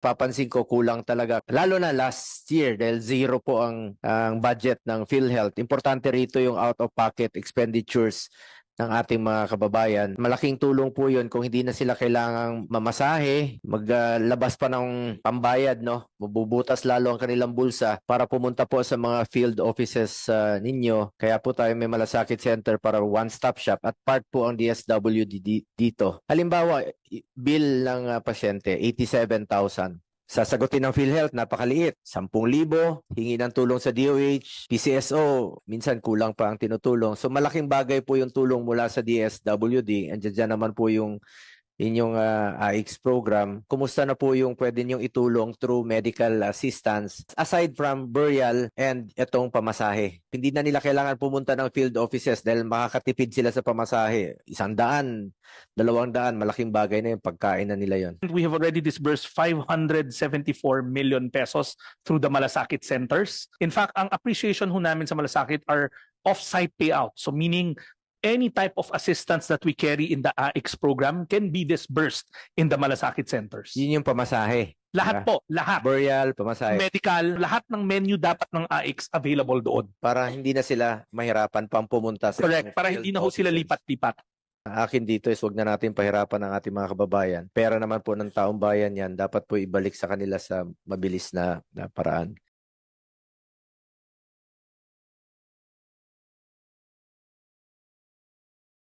papansin ko kulang talaga. Lalo na last year dahil zero po ang budget ng PhilHealth. Importante rito yung out-of-pocket expenditures ng ating mga kababayan. Malaking tulong po yun kung hindi na sila kailangang mamasahe, maglabas pa ng pambayad, no? Mabubutas lalo ang kanilang bulsa para pumunta po sa mga field offices ninyo. Kaya po tayo may malasakit center para one-stop shop at part po ang DSWD dito. Halimbawa, bill ng pasyente, 87,000. Sasagutin ng PhilHealth, napakaliit. 10,000, hingi ng tulong sa DOH, PCSO, minsan kulang pa ang tinutulong. So malaking bagay po yung tulong mula sa DSWD. Andiyan naman po yung inyong AIX program. Kumusta na po yung pwede niyong itulong through medical assistance aside from burial and itong pamasahe? Hindi na nila kailangan pumunta ng field offices dahil makakatipid sila sa pamasahe. 100, 200, malaking bagay na yung pagkain na nila yon. We have already disbursed 574 million pesos through the Malasakit centers. In fact, ang appreciation ho namin sa Malasakit are off-site payout. So meaning any type of assistance that we carry in the AIX program can be disbursed in the Malasakit centers. Yun yung pamasahe. Lahat po, lahat. Burial, pamasahe. Medical, lahat ng menu dapat ng AIX available doon. Para hindi na sila mahirapan pang pumunta sa Correct, para hindi na ho sila lipat-lipat. Akin dito is wag na natin pahirapan ang ating mga kababayan. Pera naman po ng taong bayan yan, dapat po ibalik sa kanila sa mabilis na paraan.